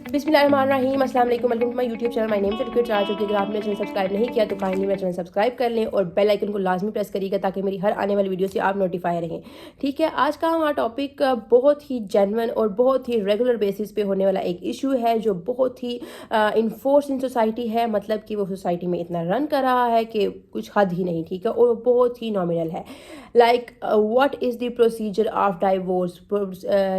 बिस्मिल्लाहिर्रहमानिर्रहीम, अस्सलाम वालेकुम, welcome to my YouTube channel. My name is educate Raj. अगर आपने चैनल सब्सक्राइब नहीं किया तो काइंडली मेरा चैनल सब्सक्राइब कर लें और बेल आइकन को लाजमी प्रेस करिएगा ताकि मेरी हर आने वाली वीडियो से आप नोटिफाई रहें। ठीक है, आज का हमारा टॉपिक बहुत ही जेन्युइन और बहुत ही रेगुलर बेसिस पे होने वाला एक इशू है जो बहुत ही इन्फोर्स इन सोसाइटी है, मतलब कि वो सोसाइटी में इतना रन कर रहा है कि कुछ हद ही नहीं। ठीक है, और बहुत ही नॉमिनल है। Like what is the procedure of divorce,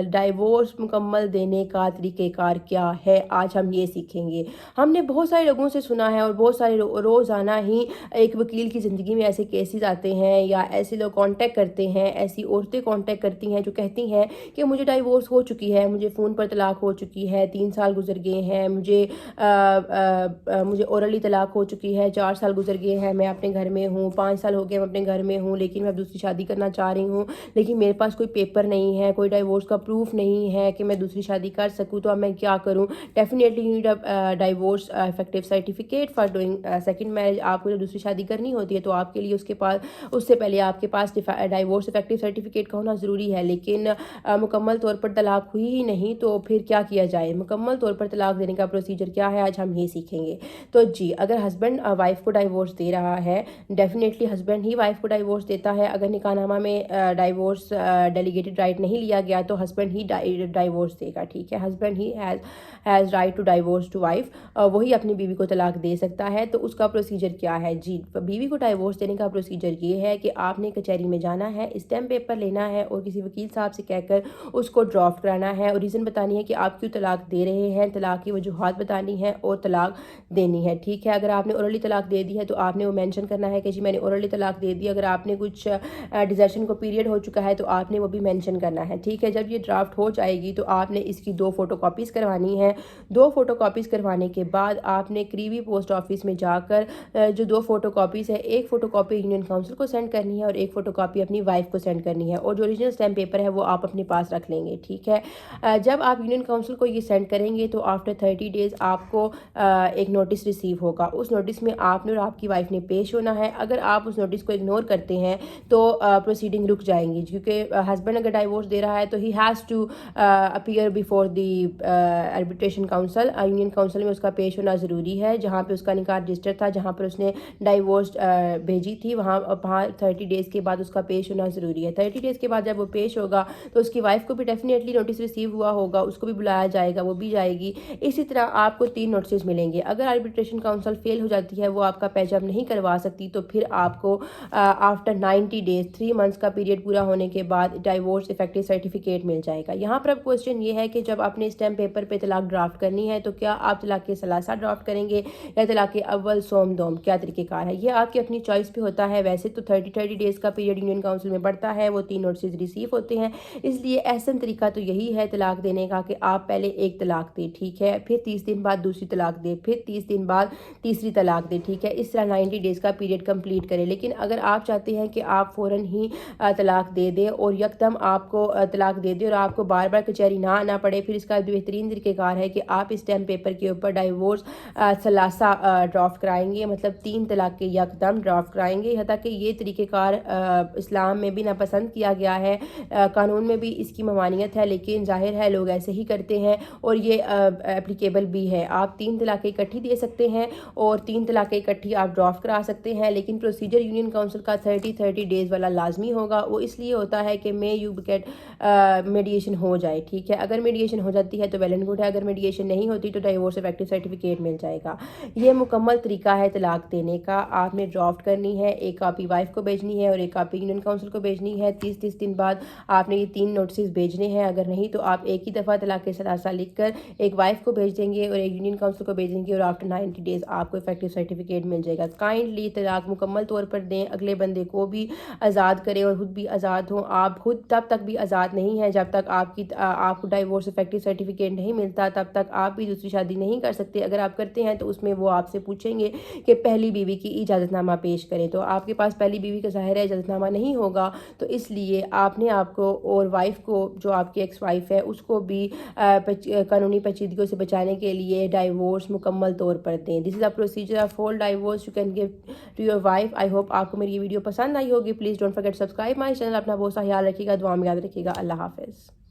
divorce मुकम्मल देने का तरीक़ेकार क्या है, आज हम ये सीखेंगे। हमने बहुत सारे लोगों से सुना है और बहुत सारे रोज़ाना ही एक वकील की ज़िंदगी में ऐसे केसेस आते हैं या ऐसे लोग कांटेक्ट करते हैं, ऐसी औरतें कांटेक्ट करती हैं जो कहती हैं कि मुझे डाइवोर्स हो चुकी है, मुझे फ़ोन पर तलाक हो चुकी है, 3 साल गुजर गए हैं, मुझे ओरली तलाक हो चुकी है, 4 साल गुजर गए हैं, मैं अपने घर में हूँ, 5 साल हो गए मैं अपने घर में हूँ, लेकिन मैं दूसरी शादी करना चाह रही हूँ, लेकिन मेरे पास कोई पेपर नहीं है, कोई डाइवोर्स का प्रूफ नहीं है कि मैं दूसरी शादी कर सकूँ, तो अब मैं क्या करूँ। Definitely you need a divorce effective certificate for doing second marriage. आपको जब दूसरी शादी करनी होती है तो आपके लिए उससे पहले आपके पास डाइवोर्स इफेक्टिव सर्टिफिकेट का होना ज़रूरी है। लेकिन मुकम्मल तौर पर तलाक हुई ही नहीं तो फिर क्या किया जाए, मुकम्मल तौर पर तलाक देने का प्रोसीजर क्या है, आज हम ये सीखेंगे। तो जी, अगर हस्बैंड वाइफ को डाइवोर्स दे रहा है, डेफिनेटली हस्बैंड ही वाइफ को डाइवोर्स देता है। अगर निकाहनामा में डाइवोर्स डेलीगेटेड राइट नहीं लिया गया तो हस्बैंड ही डाइवोर्स देगा। ठीक है, husband he has right to divorce to wife, वही अपनी बीवी को तलाक दे सकता है। तो उसका प्रोसीजर क्या है जी, बीवी को डाइवोर्स देने का प्रोसीजर ये है कि आपने कचहरी में जाना है, स्टैम्प पेपर लेना है और किसी वकील साहब से कहकर उसको ड्राफ्ट कराना है और रीज़न बतानी है कि आप क्यों तलाक दे रहे हैं, तलाक की वजूहात बतानी है और तलाक देनी है। ठीक है, अगर आपने ओरली तलाक दे दी है तो आपने वो मेंशन करना है कि जी मैंने ओरली तलाक दे दी। अगर आपने कुछ डिजर्शन को पीरियड हो चुका है तो आपने वो भी मेंशन करना है। ठीक है, जब ये ड्राफ्ट हो जाएगी तो आपने इसकी 2 फोटोकॉपीज़ करवानी है। 2 फोटोकॉपीज़ करवाने के बाद आपने करीबी पोस्ट ऑफिस में जाकर जो 2 फोटोकॉपीज़ है, एक फ़ोटोकॉपी यूनियन काउंसिल को सेंड करनी है और एक फ़ोटोकॉपी अपनी वाइफ को सेंड करनी है और जो ओरिजिनल स्टैम्प पेपर है वो आप अपने पास रख लेंगे। ठीक है, जब आप यूनियन काउंसिल को ये सेंड करेंगे तो आफ्टर 30 डेज़ आपको एक नोटिस रिसीव होगा। उस नोटिस में आपने और आपकी वाइफ ने पेश होना है। अगर आप उस नोटिस को इग्नोर करते हैं तो प्रोसीडिंग रुक जाएंगी, क्योंकि हस्बैंड अगर डाइवोर्स दे रहा है तो he has to appear before the arbitration council. Union council में उसका पेश होना ज़रूरी है, जहाँ पे उसका निकाह रजिस्टर था, जहाँ पर उसने डाइवोर्स भेजी थी, वहाँ 30 डेज़ के बाद उसका पेश होना ज़रूरी है। 30 डेज़ के बाद जब वो पेश होगा तो उसकी वाइफ को भी डेफिनेटली नोटिस रिसीव हुआ होगा, उसको भी बुलाया जाएगा, वो भी जाएगी। इसी तरह आपको 3 नोटिस मिलेंगे। अगर आर्बिट्रेशन काउंसिल फेल हो जाती है, वो आपका पैजअप नहीं करवा सकती, तो फिर आपको आफ्टर 90 डेज़ 3 मंथ्स का पीरियड पूरा होने के बाद डाइवोर्स इफेक्टिव सर्टिफिकेट मिल जाएगा। यहाँ पर अब क्वेश्चन ये है कि जब आपने स्टैम्प पेपर पे तलाक ड्राफ्ट करनी है तो क्या आप तलाक के सलासा ड्राफ्ट करेंगे या तलाक के अव्वल सोम दोम, क्या तरीक़ेकार है, ये आपकी अपनी चॉइस पे होता है। वैसे तो 30 डेज़ का पीरियड यूनियन काउंसिल में बढ़ता है, वो 3 नोटिस रिसीव होते हैं, इसलिए एहसन तरीका तो यही है तलाक देने का कि आप पहले एक तलाक दें। ठीक है, फिर 30 दिन बाद दूसरी तलाक दें, फिर 30 दिन बाद तीसरी तलाक दें। ठीक है, इस तरह 90 डेज़ का पीरियड कंप्लीट करें। लेकिन अगर आप चाहते हैं कि आप फ़ौरन ही तलाक दे दें और यकदम आपको तलाक दे दें और आपको बार बार कचहरी ना आना पड़े, फिर इसका बेहतरीन तरीक़ेकार है कि आप इस स्टैम्प पेपर के ऊपर डाइवोर्स सलासा ड्राफ्ट कराएंगे, मतलब 3 तलाक के यकदम ड्राफ्ट कराएंगे। यहाँ तक कि ये तरीक़ेकार इस्लाम में भी नापसंद किया गया है, कानून में भी इसकी ममानियत है, लेकिन ज़ाहिर है लोग ऐसे ही करते हैं और ये एप्लीकेबल भी है। आप 3 तलाक़ें इकट्ठी दे सकते हैं और 3 तलाक़ें इकट्ठी आप ड्राफ्ट करा सकते हैं, लेकिन प्रोसीजर यूनियन काउंसिल का 30 डेज़ वाला लाजमी होगा। वो इसलिए होता है कि मे यू गेट मीडिएशन हो जाए। ठीक है, अगर मीडिएशन हो जाती है तो वेल एंड गुड है, अगर मीडिएशन नहीं होती तो डाइवोर्स इफेक्टिव सर्टिफिकेट मिल जाएगा। ये मुकम्मल तरीका है तलाक देने का। आपने ड्राफ्ट करनी है, एक कॉपी वाइफ को भेजनी है और एक कॉपी यूनियन काउंसिल को भेजनी है। 30 दिन बाद आपने ये 3 नोटिस भेजने हैं, अगर नहीं तो आप एक ही दफ़ा तलाक के सलासा लिख कर एक वाइफ को भेज देंगे और एक यूनियन काउंसिल को भेज देंगे और आफ्टर 90 डेज़ आपको इफेक्टिव सर्टिफिकेट मिल जाएगा। काइंडली तलाक मुकम्मल तौर पर दें, अगले बंदे को भी आज़ाद करें और खुद भी आज़ाद हों। आप खुद तब तक भी आज़ाद नहीं हैं जब तक आपको डाइवोर्स इफेक्टिव सर्टिफिकेट नहीं मिलता, तब तक आप भी दूसरी शादी नहीं कर सकते। अगर आप करते हैं तो उसमें वो आपसे पूछेंगे कि पहली बीवी की इजाज़तनामा पेश करें, तो आपके पास पहली बीवी का ज़ाहिर है इजाज़तनामा नहीं होगा, तो इसलिए आपने आपको और वाइफ को, जो आपकी एक्स वाइफ है, उसको भी कानूनी पेचीदगियों से बचाने के लिए डाइवोर्स मुकम्मल तौर पर दें। This is a procedure of whole divorce you can give to your wife. I hope आपको मेरी ये वीडियो पसंद आई होगी। Please don't forget subscribe my channel. अपना बहुत सा ख्याल रखिएगा, दुआ में याद रखिएगा। अल्लाह हाफ़िज़।